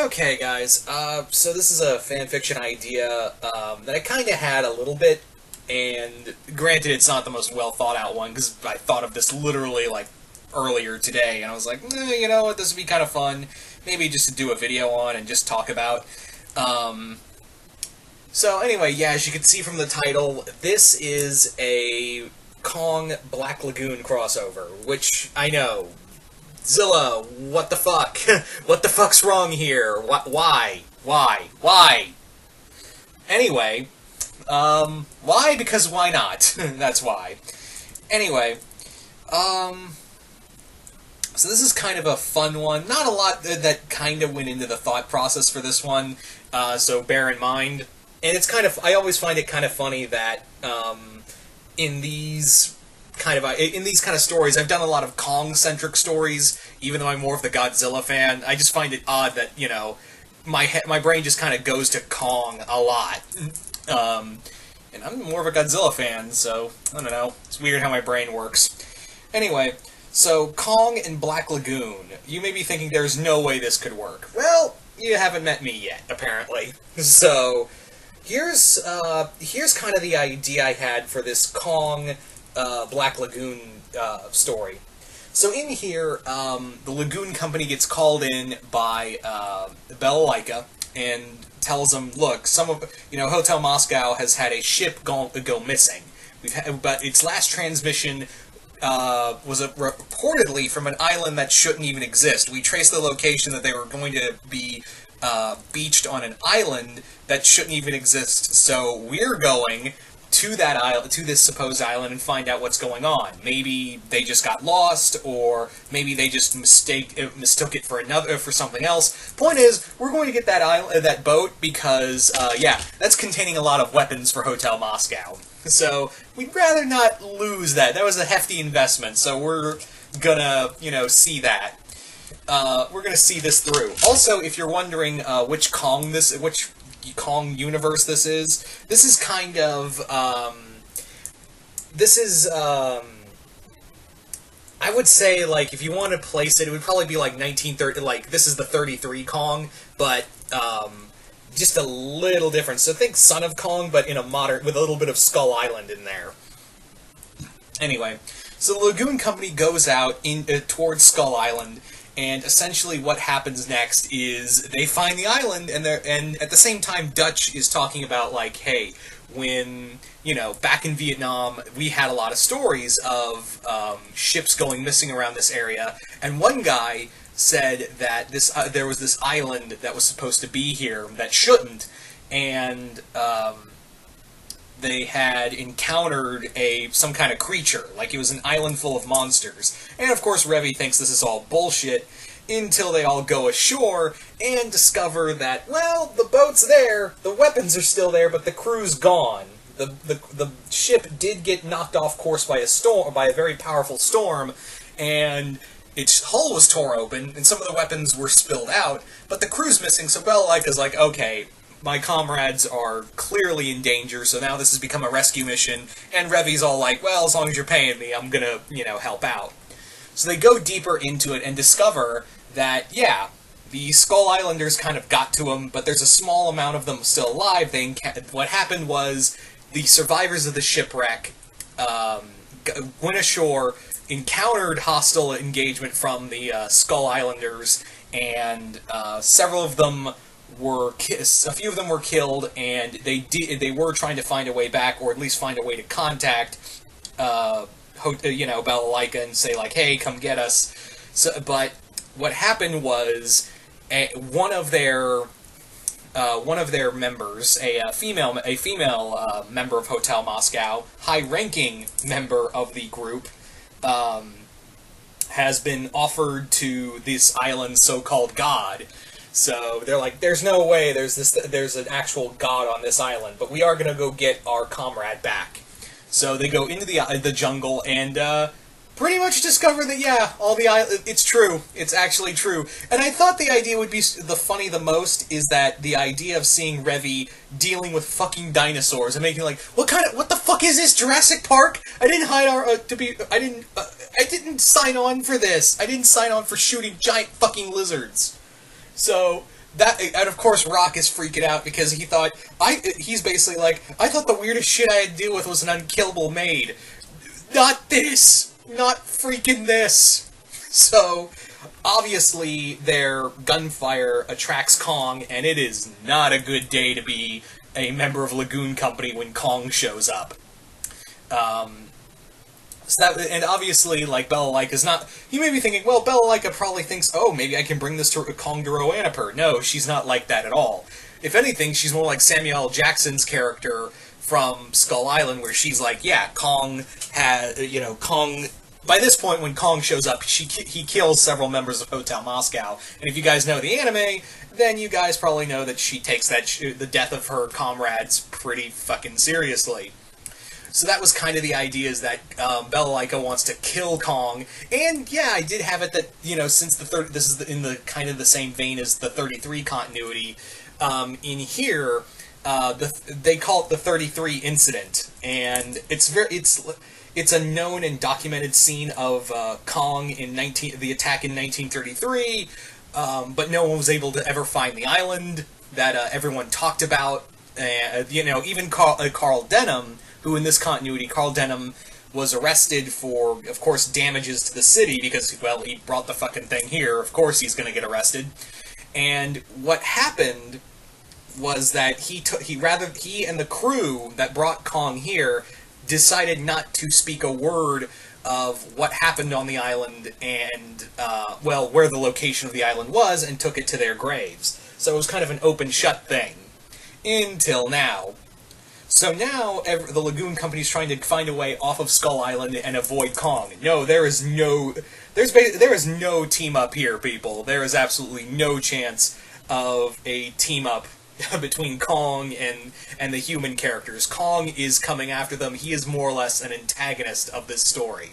Okay, guys, so this is a fanfiction idea that I kind of had a little bit, and granted it's not the most well thought out one, because I thought of this literally, like, earlier today, and I was like, you know what, this would be kind of fun, maybe just to do a video on and just talk about. So anyway, yeah, as you can see from the title, this is a Kong Black Lagoon crossover, which, I know, Zilla, what the fuck? What the fuck's wrong here? Why? Why? Anyway, why? Because why not? That's why. Anyway, so this is kind of a fun one. Not a lot that kind of went into the thought process for this one, so bear in mind. And it's kind of, I always find it kind of funny that, in these kind of stories, I've done a lot of Kong-centric stories, even though I'm more of the Godzilla fan. I just find it odd that, you know, my brain just kind of goes to Kong a lot. And I'm more of a Godzilla fan, so, I don't know. It's weird how my brain works. Anyway, so Kong and Black Lagoon. You may be thinking there's no way this could work. Well, you haven't met me yet, apparently. So, here's kind of the idea I had for this Kong Black Lagoon story. So in here, the Lagoon Company gets called in by Balalaika and tells them, look, Hotel Moscow has had a ship go missing. But its last transmission was reportedly from an island that shouldn't even exist. We traced the location that they were going to be beached on an island that shouldn't even exist. So we're going to that island, to this supposed island, and find out what's going on. Maybe they just got lost, or maybe they just mistook it for something else. Point is, we're going to get that boat because, yeah, that's containing a lot of weapons for Hotel Moscow. So we'd rather not lose that. That was a hefty investment, so we're gonna, see that. We're gonna see this through. Also, if you're wondering which Kong universe this is kind of, I would say, like, if you want to place it, it would probably be like 1930, like, this is the 33 Kong, but, just a little different. So think Son of Kong, but in a modern, with a little bit of Skull Island in there. Anyway, so the Lagoon Company goes out towards Skull Island, and essentially what happens next is they find the island, and at the same time Dutch is talking about, like, hey, when, back in Vietnam, we had a lot of stories of ships going missing around this area, and one guy said that there was this island that was supposed to be here that shouldn't, and they had encountered some kind of creature, like it was an island full of monsters. And of course Revy thinks this is all bullshit, until they all go ashore and discover that, well, the boat's there, the weapons are still there, but the crew's gone. The ship did get knocked off course by a very powerful storm, and its hull was torn open, and some of the weapons were spilled out, but the crew's missing, so Balalaika's like, okay, my comrades are clearly in danger, so now this has become a rescue mission, and Revy's all like, well, as long as you're paying me, I'm gonna, help out. So they go deeper into it and discover that, yeah, the Skull Islanders kind of got to them, but there's a small amount of them still alive. What happened was the survivors of the shipwreck went ashore, encountered hostile engagement from the Skull Islanders, and several of them a few of them were killed, and they were trying to find a way back, or at least find a way to contact Balalaika and say, like, hey, come get us. But what happened was one of their members, a female member of Hotel Moscow, high-ranking member of the group, has been offered to this island's so-called god. So they're like, there's no way there's an actual god on this island, but we are gonna go get our comrade back. So they go into the jungle and pretty much discover that, yeah, it's true. It's actually true. And I thought the idea would be the most is that the idea of seeing Revy dealing with fucking dinosaurs and making like, what the fuck is this, Jurassic Park? I didn't sign on for this. I didn't sign on for shooting giant fucking lizards. So And of course Rock is freaking out because he's basically like, I thought the weirdest shit I had to deal with was an unkillable maid. Not this! Not freaking this! So, obviously, their gunfire attracts Kong, and it is not a good day to be a member of Lagoon Company when Kong shows up. And obviously, like, Bella-Lyka's not... You may be thinking, well, Bella-Lyka probably thinks, oh, maybe I can bring this to Kong to Roanapur. No, she's not like that at all. If anything, she's more like Samuel L. Jackson's character from Skull Island, where she's like, yeah, Kong has... Kong... By this point, when Kong shows up, he kills several members of Hotel Moscow. And if you guys know the anime, then you guys probably know that she takes the death of her comrades pretty fucking seriously. So that was kind of the idea, is that Bella-Lyka wants to kill Kong, and yeah, I did have it that, since this is in the kind of the same vein as the 33 continuity, in here, they call it the 33 incident, and it's a known and documented scene of Kong in the attack in 1933, but no one was able to ever find the island that everyone talked about, even Carl Denham, who in this continuity, Carl Denham was arrested for, of course, damages to the city, because, well, he brought the fucking thing here, of course he's gonna get arrested. And what happened was that he and the crew that brought Kong here decided not to speak a word of what happened on the island and, where the location of the island was, and took it to their graves. So it was kind of an open-shut thing. Until now. So now, the Lagoon Company's trying to find a way off of Skull Island and avoid Kong. No, there is no team-up here, people. There is absolutely no chance of a team-up between Kong and the human characters. Kong is coming after them. He is more or less an antagonist of this story.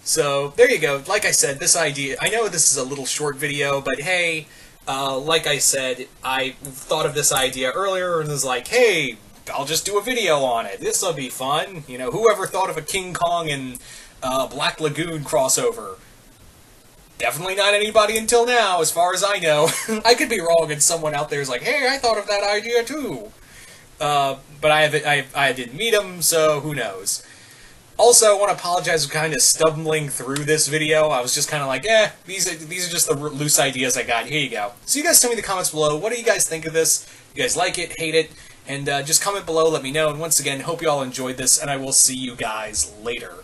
So, there you go. Like I said, this idea... I know this is a little short video, but hey, like I said, I thought of this idea earlier and was like, hey, I'll just do a video on it. This'll be fun. Whoever thought of a King Kong and Black Lagoon crossover? Definitely not anybody until now, as far as I know. I could be wrong, and someone out there is like, hey, I thought of that idea too. But I didn't meet him, so who knows. Also, I want to apologize for kind of stumbling through this video. I was just kind of like, these are just the loose ideas I got. Here you go. So you guys tell me in the comments below, what do you guys think of this? You guys like it, hate it? And just comment below, let me know. And once again, hope you all enjoyed this, and I will see you guys later.